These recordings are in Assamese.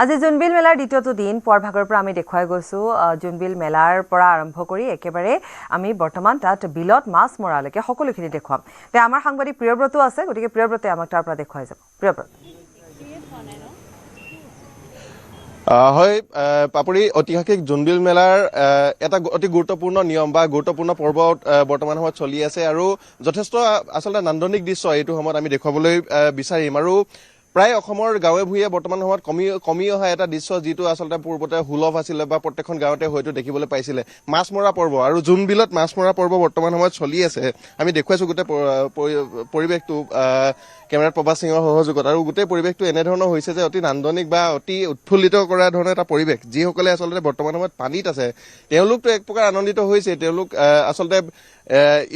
আজি জোনবিল মেলাৰ দ্বিতীয়টো দিন পুৱাৰ ভাগৰ পৰা আমি দেখুৱাই গৈছো জোনবিল মেলাৰ পৰা আৰম্ভ কৰি একেবাৰে আমি বৰ্তমান তাত বিলত মাছ মৰালৈকে সকলোখিনি দেখুৱাম তে আমাৰ সাংবাদিক প্ৰিয়ব্ৰত আছে গতিকে প্ৰিয়ব্ৰতে আমাক তাৰ পৰা দেখুৱাই যাব প্ৰিয়ব্ৰত হয় পাপৰি ঐতিহাসিক জোনবিল মেলাৰ এটা অতি গুৰুত্বপূৰ্ণ নিয়ম বা গুৰুত্বপূৰ্ণ পৰ্ব বৰ্তমান সময়ত চলি আছে আৰু যথেষ্ট আচলতে নান্দনিক দৃশ্য এইটো সময়ত আমি দেখুৱাবলৈ বিচাৰিম আৰু প্ৰায় অসমৰ গাঁৱে ভূঞে বৰ্তমান সময়ত কমি অহা এটা দৃশ্য যিটো আচলতে পূৰ্বতে সুলভ আছিলে বা প্ৰত্যেকখন গাঁৱতে হয়তো দেখিবলৈ পাইছিলে মাছ মৰা পৰ্ব আৰু জোনবিলত মাছ মৰা পৰ্ব বৰ্তমান সময়ত চলি আছে আমি দেখুৱাইছো গোটেই পৰিৱেশটো কেমেৰাত প্ৰভাস সিঙৰ সহযোগত আৰু গোটেই পৰিৱেশটো এনেধৰণৰ হৈছে যে অতি নান্দনিক বা অতি উৎফুল্লিত কৰা ধৰণৰ এটা পৰিৱেশ যিসকলে আচলতে বৰ্তমান সময়ত পানীত আছে তেওঁলোকতো এক প্ৰকাৰ আনন্দিত হৈছে তেওঁলোক আচলতে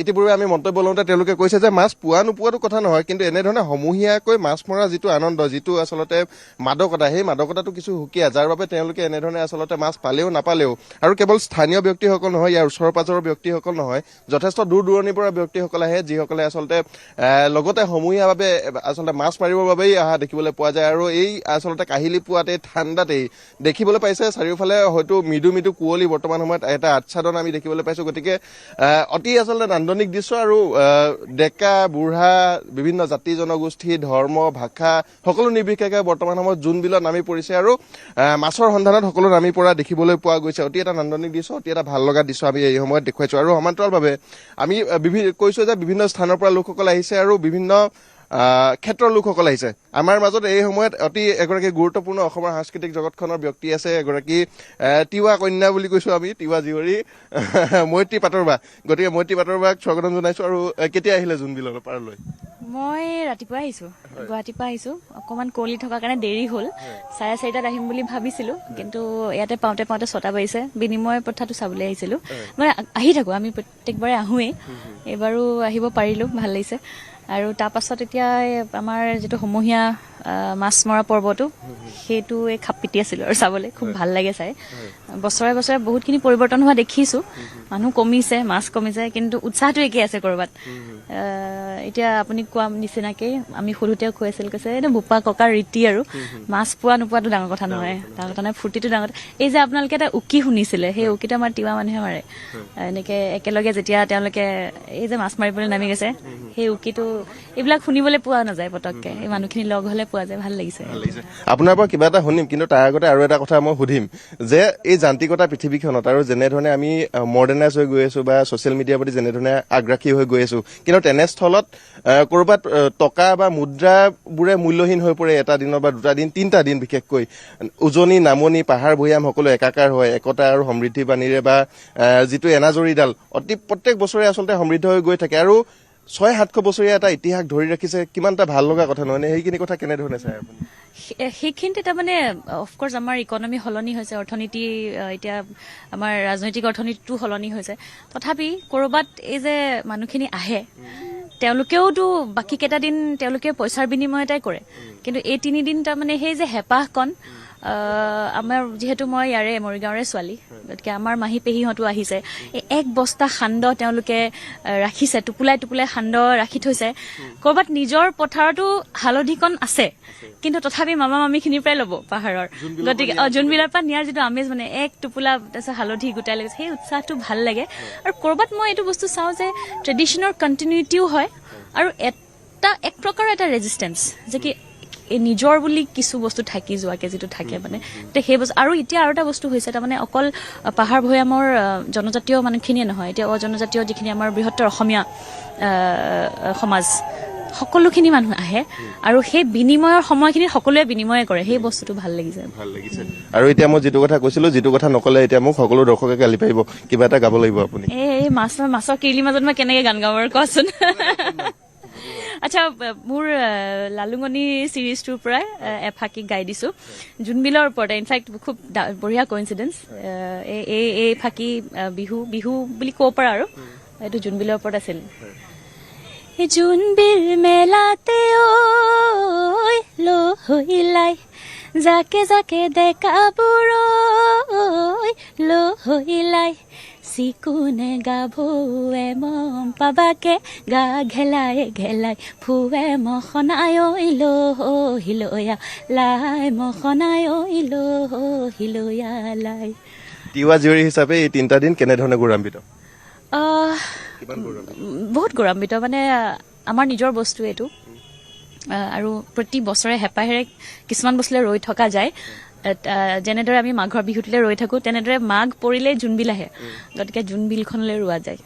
ইতিপূৰ্বে আমি মন্তব্য লওঁতে তেওঁলোকে কৈছে যে মাছ পোৱা নোপোৱাটো কথা নহয় কিন্তু এনেধৰণে সমূহীয়াকৈ মাছ মৰা যিটো আনন্দ যিটো আচলতে মাদকতা সেই মাদকতাটো কিছু সুকীয়া যাৰ বাবে তেওঁলোকে এনেধৰণে আচলতে মাছ পালেও নাপালেও আৰু কেৱল স্থানীয় ব্যক্তিসকল নহয় ইয়াৰ ওচৰ পাজৰৰ ব্যক্তিসকল নহয় যথেষ্ট দূৰ দূৰণিৰ পৰা ব্যক্তিসকল আহে যিসকলে আচলতে লগতে সমূহীয়াভাৱে আচলতে মাছ মাৰিবৰ বাবেই অহা দেখিবলৈ পোৱা যায় আৰু এই আচলতে কাহিলি পুৱাতেই ঠাণ্ডাতেই দেখিবলৈ পাইছে চাৰিওফালে হয়তো মৃদু মৃদু কুঁৱলী বৰ্তমান সময়ত এটা আচ্ছাদন আমি দেখিবলৈ পাইছো গতিকে অতি আচলতে নান্দনিক দৃশ্য আৰু ডেকা বুঢ়া বিভিন্ন জাতি জনগোষ্ঠী ধৰ্ম ভাষা সকলো নিৰ্বিশেষে বৰ্তমান সময়ত জোনবিলত নামি পৰিছে আৰু মাছৰ সন্ধানত সকলো নামি পৰা দেখিবলৈ পোৱা গৈছে অতি এটা নান্দনিক দৃশ্য অতি এটা ভাল লগা দৃশ্য আমি এই সময়ত দেখুৱাইছো আৰু সমান্তৰালভাৱে আমি কৈছো যে বিভিন্ন স্থানৰ পৰা লোকসকল আহিছে আৰু বিভিন্ন ক্ষেত্ৰৰ লোকসকল আহিছে আমাৰ মাজত এই সময়ত অতি এগৰাকী গুৰুত্বপূৰ্ণ অসমৰ সাংস্কৃতিক জগতখনৰ ব্যক্তি আছে এগৰাকী তিৱা কন্যা বুলি কৈছো আমি তিৱা জীয়ৰী মৈত্ৰী পাটৰবা গতিকে মৈত্ৰী পাটৰবাক স্বাগতম জনাইছো আৰু কেতিয়া আহিলে জোনবিলৰ পাৰলৈ মই ৰাতিপুৱা আহিছো গুৱাহাটীৰ পৰা আহিছো অকমান কুঁৱলী থকাৰ কাৰণে দেৰি হ'ল 4:30টাত আহিম বুলি ভাবিছিলো কিন্তু ইয়াতে পাওঁতে 6টা বাজিছে বিনিময় প্ৰথাটো চাবলৈ আহিছিলো মানে আহি থাকো আমি প্ৰত্যেকবাৰে আহোৱেই এইবাৰো আহিব পাৰিলো ভাল লাগিছে আৰু তাৰ পাছত এতিয়া আমাৰ যিটো সমূহীয়া মাছ মৰা পৰ্বটো সেইটো খাপ পিটি আছিলো আৰু চাবলৈ খুব ভাল লাগে চাই বছৰে বছৰে বহুতখিনি পৰিৱৰ্তন হোৱা দেখিছো মানুহ কমিছে মাছ কমিছে কিন্তু উৎসাহটো একে আছে কৰবাত এতিয়া আপুনি কোৱা নিচিনাকে আমি সৰুতে কৈ আছিল কৈছে এইটো বোপা ককাৰ ৰীতি আৰু মাছ পোৱা নোপোৱাটো ডাঙৰ কথা নহয় ডাঙৰ কথা নহয় ফূৰ্তিটো ডাঙৰ কথা এই যে আপোনালোকে এটা উকি শুনিছিলে সেই উকিটো আমাৰ তিৱা মানুহে মাৰে এনেকে একেলগে যেতিয়া তেওঁলোকে এই যে মাছ মাৰিবলৈ নামি গৈছে সেই উকিটো এইবিলাক শুনিবলৈ পোৱা নাযায় পতককে এই মানুহখিনি লগ হলে পোৱা যায় ভাল লাগিছে আপোনাৰ পৰা কিবা এটা শুনিম কিন্তু তাৰ আগতে আৰু এটা কথা মই সুধিম যে এই যান্ত্ৰিকতা পৃথিৱীখনত আৰু যেনেধৰণে আমি মডাৰ্ণাইজ হৈ গৈ আছো বা ছচিয়েল মিডিয়াৰ প্ৰতি যেনেধৰণে আগ্ৰাসী হৈ গৈ আছো কিন্তু তেনেস্থলত কৰবাত টকা বা মুদ্ৰাবোৰে মূল্যহীন হৈ পৰে এটা দিনৰ বা দুটা দিন তিনিটা দিন বিশেষকৈ উজনি নামনি পাহাৰ ভৈয়াম সকলো একাকাৰ হয় একতা আৰু সমৃদ্ধি বাণীৰে বা যিটো এনাজৰীডাল প্ৰত্যেক বছৰে আচলতে সমৃদ্ধ হৈ গৈ থাকে আৰু 600-700 বছৰীয়া এটা ইতিহাস ধৰি ৰাখিছে কিমান এটা ভাল লগা কথা নহয় নে সেইখিনি কথা কেনেধৰণে চাই আপুনি সেইখিনিতে তাৰমানে অফক'ৰ্চ আমাৰ ইকনমি সলনি হৈছে অৰ্থনীতি এতিয়া আমাৰ ৰাজনৈতিক অৰ্থনীতিটো সলনি হৈছে তথাপি ক'ৰবাত এই যে মানুহখিনি আহে তেওঁলোকেওতো বাকী কেইটা দিন তেওঁলোকে পইচাৰ বিনিময়তেই কৰে কিন্তু এই 3 দিন তাৰমানে সেই যে হেঁপাহকণ আমাৰ যিহেতু মই ইয়াৰে মৰিগাঁৱৰে ছোৱালী গতিকে আমাৰ মাহী পেহীহঁতো আহিছে এক বস্তা সান্দহ তেওঁলোকে ৰাখিছে টোপোলাই টোপোলাই সান্দহ ৰাখি থৈছে ক'ৰবাত নিজৰ পথাৰতো হালধিকণ আছে কিন্তু তথাপি মামা মামীখিনিৰ পৰাই ল'ব পাহাৰৰ গতিকে জোনবিলৰ পৰা নিয়াৰ যিটো আমেজ মানে এক টোপোলা তাৰপিছত হালধি গোটাই লাগিছে সেই উৎসাহটো ভাল লাগে আৰু ক'ৰবাত মই এইটো বস্তু চাওঁ যে ট্ৰেডিশ্যনৰ কণ্টিনিউটিও হয় আৰু এক প্ৰকাৰৰ এটা ৰেজিষ্টেঞ্চ যে কি নিজৰ বুলি কিছু বস্তু থাকি যোৱাকে যিটো থাকে মানে সেই বস্তু আৰু এতিয়া আৰু এটা বস্তু হৈছে তাৰমানে অকল পাহাৰ ভৈয়ামৰ জনজাতীয় মানুহখিনিয়ে নহয় এতিয়া অজনজাতীয় যিখিনি আমাৰ বৃহত্তৰ অসমীয়া সমাজ সকলোখিনি মানুহ আহে আৰু সেই বিনিময়ৰ সময়খিনি সকলোৱে বিনিময় কৰে সেই বস্তুটো ভাল লাগিছে আৰু এতিয়া মই যিটো কথা কৈছিলো যিটো কথা নকলে এতিয়া মোক সকলো দৰ্শকে গালি পাৰিব কিবা এটা গাব লাগিব আপুনি এই মাছৰ কিৰলিৰ মাজত মই কেনেকে গান গাব কোৱাচোন আচ্ছা মোৰ লালুঙনি চিৰিজটোৰ পৰাই এফাকি গাই দিছো জোনবিলৰ ওপৰতে ইনফেক্ট খুব বঢ়িয়া কোইনচিডেন্স এই ফাকি বিহু বুলি ক'ব পাৰা আৰু এইটো জোনবিলৰ ওপৰত আছিল জোনবিল মেলাতে ঐ লহিলাই জাকে জাকে ডেকাবোৰ লহিলাই চিকুনে গাভৰুৱে মম পাবাকে গা ঘেলাই ঘেলাই ফুৱে মখনাই ঐলো হিলয়া লাই মখনাই ঐলো হিলয়া লাই। তিৱা জীয়ৰী হিচাপে এই 3টা দিন কেনেধৰণে গৌৰৱান্বিত? কিমান গৌৰৱান্বিত? বহুত গৌৰৱান্বিত, মানে আমাৰ নিজৰ বস্তু এইটো আৰু প্ৰতি বছৰে হেঁপাহেৰে কিছুমান বস্তুলৈ ৰৈ থকা যায়। যেনেদৰে আমি মাঘৰ বিহুটোলৈ ৰৈ থাকোঁ, তেনেদৰে মাঘ পৰিলেই জোনবিল আহে, গতিকে জোনবিলখনলৈ ৰোৱা যায়।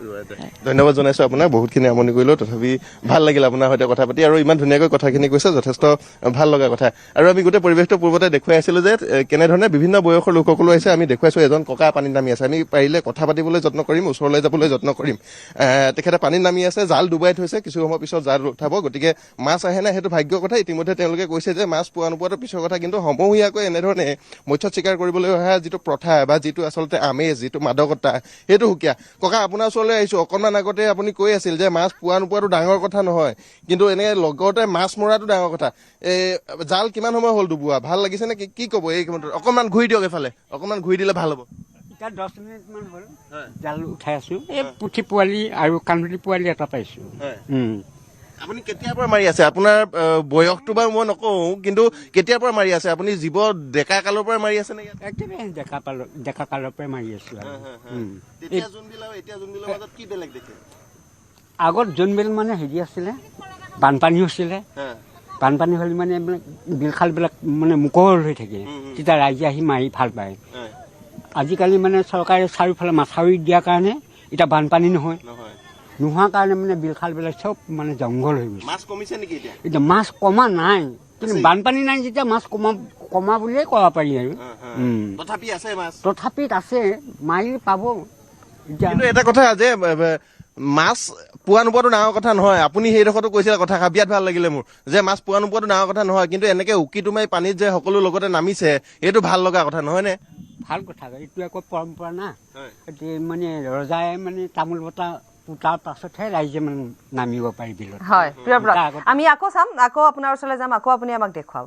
ধন্যবাদ জনাইছো আপোনাক, বহুতখিনি আমনি কৰিলো, তথাপি ভাল লাগিল আপোনাৰ সৈতে কথা পাতি আৰু ইমান ধুনীয়াকৈ কথাখিনি কৈছে, যথেষ্ট ভাল লগা কথা। আৰু আমি গোটেই পৰিৱেশটো পূৰ্বতে দেখুৱাই আছিলো যে কেনেধৰণে বিভিন্ন বয়সৰ লোকসকলো আহিছে। আমি দেখুৱাইছো এজন ককা পানীত নামি আছে, আমি পাৰিলে কথা পাতিবলৈ যত্ন কৰিম, ওচৰলৈ যাবলৈ যত্ন কৰিম। তেখেতে পানীত নামি আছে, জাল ডুবাই থৈছে, কিছু সময় পিছত জাল উঠাব, গতিকে মাছ আহে নাই সেইটো ভাগ্যৰ কথা। ইতিমধ্যে তেওঁলোকে কৈছে যে মাছ পোৱা নোপোৱাটো পিছৰ কথা, কিন্তু সমূহীয়াকৈ এনেধৰণে মৎস্য চিকাৰ কৰিবলৈ অহা যিটো প্ৰথা বা যিটো আচলতে আমেজ, যিটো মাদকতা, সেইটো সুকীয়া। ককা, আপোনাৰ ওচৰলৈ আহিছো। অকণমান আগতে আপুনি কৈ আছিল যে মাছ পোৱা নোপোৱাটো ডাঙৰ কথা নহয়, কিন্তু এনে লগতে মাছ মৰাটো ডাঙৰ কথা। জাল কিমান সময় হ'ল ডুবোৱা? ভাল লাগিছে নে? কি ক'ব এই ক্ষেত্ৰত? অকণমান ঘূৰি দিয়ক এফালে, অকণমান ঘূৰি দিলে ভাল হ'ব। এতিয়া 10 মিনিটমান হ'ল জাল উঠাই আছো। এই পুঠি পোৱালি আৰু কাণফুলি পোৱালি এটা পাইছো। আপুনি কেতিয়াৰ পৰা মাৰি আছে? আপোনাৰ বয়সটো বাৰু মই নকওঁ, কিন্তু কেতিয়াৰ পৰা মাৰি আছে? আপুনি জীৱ ডেকা কালৰ পৰা মাৰি আছে নে? একেবাৰে ডেকা কালৰ পৰাই মাৰি আছো। তেতিয়া জোনবিল আৰু এতিয়া জোনবিলৰ মাজত কি বেলেগ দেখে? আগত জোনবিল মানে হেৰি আছিলে, বানপানী হৈছিলে। বানপানী হ'লে মানে বিল খালবিলাক মানে মুকল হৈ থাকে, তেতিয়া ৰাইজে আহি মাৰি ভাল পায়। আজিকালি মানে চৰকাৰে চাৰিওফালে মাথাউৰি দিয়াৰ কাৰণে এতিয়া বানপানী নহয়, নোহোৱাৰ কাৰণে মানে বিল খালবিলাক চব মানে জংঘল হৈ গৈছে। মাছ কমিছে নেকি এতিয়া? এতিয়া মাছ কমা নাই, কিন্তু বানপানী নাই যেতিয়া মাছ কমা বুলিয়ে ক'ব পাৰি আৰু। তথাপি আছে মাছ, তথাপিত আছে, মাৰি পাব। কিন্তু এটা কথা যে মাছ পোৱা নোপোৱাটো ডাঙৰ কথা নহয়। আপুনি সেইডোখৰতো কৈছিলে কথা, বিৰাট ভাল লাগিলে মোৰ, যে মাছ পোৱা নোপোৱাটো ডাঙৰ কথা নহয়, কিন্তু এনেকে উকি মাৰি পানীত যে সকলো লগতে নামিছে, এইটো ভাল লগা কথা নহয় নে? ভাল কথা, এইটো আকৌ পৰম্পৰা না। মানে ৰজাই মানে তামোল বটা পুতাৰ পাছতহে ৰাইজে মানে নামিব পাৰি বিলত। হয়, প্ৰিয় ব্লগ, আমি আকৌ চাম, আকৌ আপোনাৰ ওচৰলৈ যাম, আকৌ আপুনি আমাক দেখুৱাব।